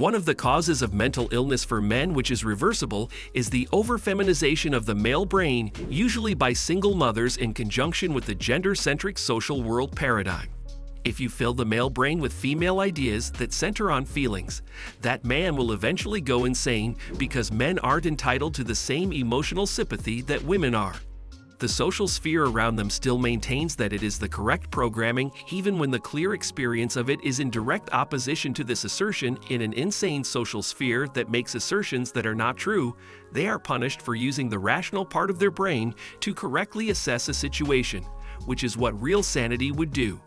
One of the causes of mental illness for men, which is reversible, is the over-feminization of the male brain, usually by single mothers in conjunction with the gender-centric social world paradigm. If you fill the male brain with female ideas that center on feelings, that man will eventually go insane because men aren't entitled to the same emotional sympathy that women are. The social sphere around them still maintains that it is the correct programming, even when the clear experience of it is in direct opposition to this assertion. In an insane social sphere that makes assertions that are not true, they are punished for using the rational part of their brain to correctly assess a situation, which is what real sanity would do.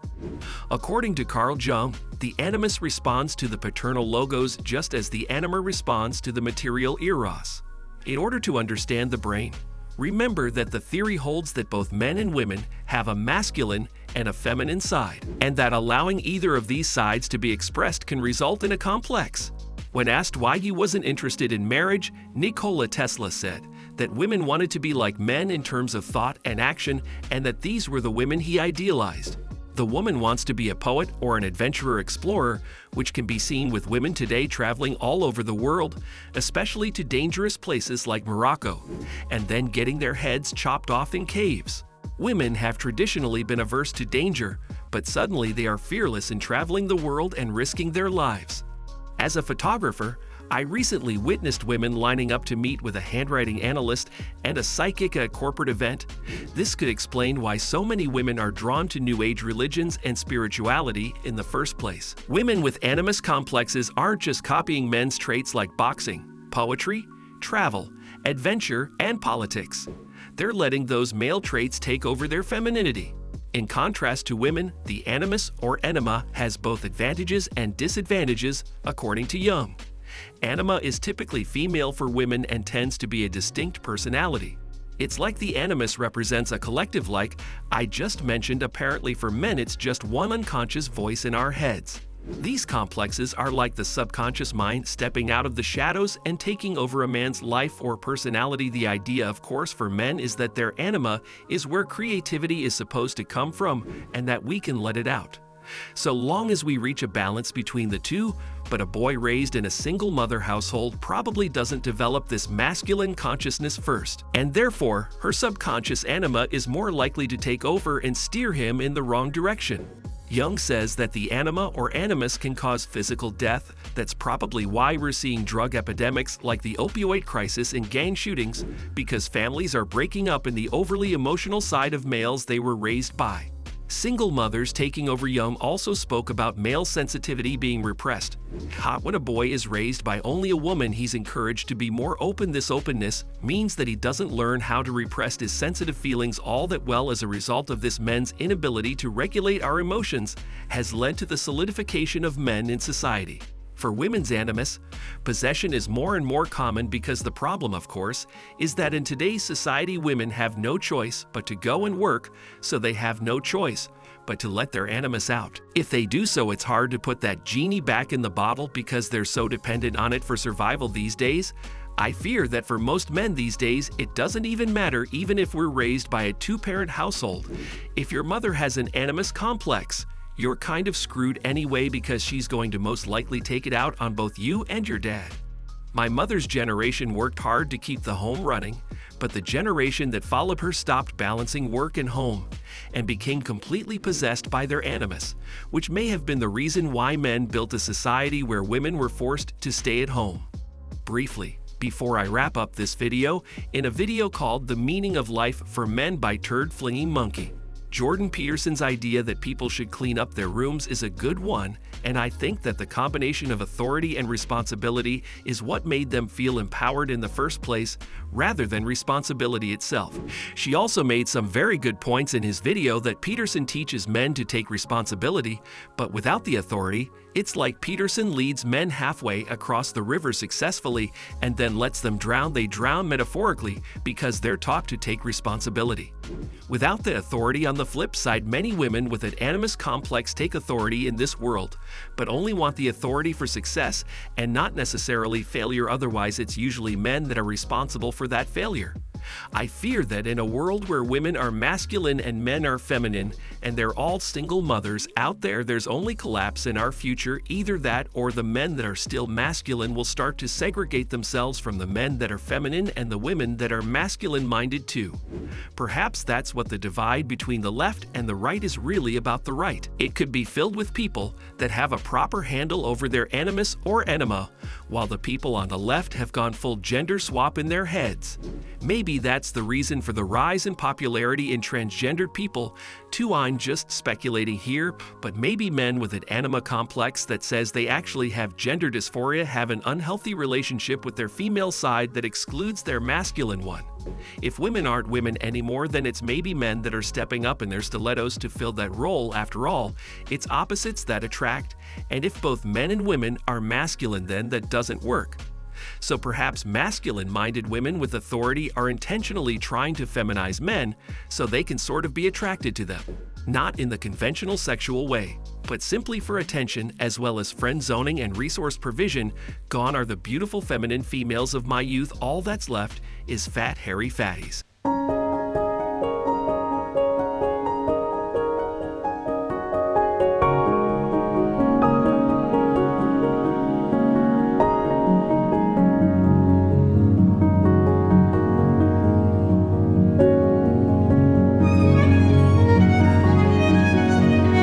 According to Carl Jung, the animus responds to the paternal logos just as the anima responds to the material eros. In order to understand the brain, remember that the theory holds that both men and women have a masculine and a feminine side, and that allowing either of these sides to be expressed can result in a complex. When asked why he wasn't interested in marriage, Nikola Tesla said that women wanted to be like men in terms of thought and action, and that these were the women he idealized. The woman wants to be a poet or an adventurer explorer, which can be seen with women today traveling all over the world, especially to dangerous places like Morocco, and then getting their heads chopped off in caves. Women have traditionally been averse to danger, but suddenly they are fearless in traveling the world and risking their lives. As a photographer, I recently witnessed women lining up to meet with a handwriting analyst and a psychic at a corporate event. This could explain why so many women are drawn to New Age religions and spirituality in the first place. Women with animus complexes aren't just copying men's traits like boxing, poetry, travel, adventure, and politics. They're letting those male traits take over their femininity. In contrast to women, the animus or enema has both advantages and disadvantages, according to Jung. Anima is typically female for women and tends to be a distinct personality. It's like the animus represents a collective like I just mentioned. Apparently for men it's just one unconscious voice in our heads. These complexes are like the subconscious mind stepping out of the shadows and taking over a man's life or personality. The idea, of course, for men is that their anima is where creativity is supposed to come from and that we can let it out. So long as we reach a balance between the two, but a boy raised in a single mother household probably doesn't develop this masculine consciousness first, and therefore her subconscious anima is more likely to take over and steer him in the wrong direction. Jung says that the anima or animus can cause physical death. That's probably why we're seeing drug epidemics like the opioid crisis and gang shootings, because families are breaking up in the overly emotional side of males they were raised by. Single mothers taking over. Jung also spoke about male sensitivity being repressed. When a boy is raised by only a woman, he's encouraged to be more open. This openness means that he doesn't learn how to repress his sensitive feelings all that well. As a result of this, men's inability to regulate our emotions has led to the solidification of men in society. For women's animus, possession is more and more common because the problem, of course, is that in today's society women have no choice but to go and work, so they have no choice but to let their animus out. If they do so, it's hard to put that genie back in the bottle because they're so dependent on it for survival these days. I fear that for most men these days, it doesn't even matter even if we're raised by a two-parent household. If your mother has an animus complex, you're kind of screwed anyway because she's going to most likely take it out on both you and your dad. My mother's generation worked hard to keep the home running, but the generation that followed her stopped balancing work and home and became completely possessed by their animus, which may have been the reason why men built a society where women were forced to stay at home. Briefly, before I wrap up this video, in a video called The Meaning of Life for Men by Turd Flinging Monkey, Jordan Peterson's idea that people should clean up their rooms is a good one, and I think that the combination of authority and responsibility is what made them feel empowered in the first place, rather than responsibility itself. She also made some very good points in his video that Peterson teaches men to take responsibility, but without the authority, it's like Peterson leads men halfway across the river successfully and then lets them drown. They drown metaphorically because they're taught to take responsibility. Without the authority, on the flip side, many women with an animus complex take authority in this world, but only want the authority for success and not necessarily failure. Otherwise, it's usually men that are responsible for that failure. I fear that in a world where women are masculine and men are feminine, and they're all single mothers out there, there's only collapse in our future. Either that or the men that are still masculine will start to segregate themselves from the men that are feminine and the women that are masculine-minded too. Perhaps that's what the divide between the left and the right is really about. The right, it could be filled with people that have a proper handle over their animus or anima, while the people on the left have gone full gender swap in their heads. Maybe that's the reason for the rise in popularity in transgendered people, too. I'm just speculating here, but maybe men with an anima complex that says they actually have gender dysphoria have an unhealthy relationship with their female side that excludes their masculine one. If women aren't women anymore, then it's maybe men that are stepping up in their stilettos to fill that role. After all, it's opposites that attract, and if both men and women are masculine, then that doesn't work. So perhaps masculine-minded women with authority are intentionally trying to feminize men so they can sort of be attracted to them. Not in the conventional sexual way, but simply for attention as well as friend zoning and resource provision. Gone are the beautiful feminine females of my youth. All that's left is fat, hairy fatties.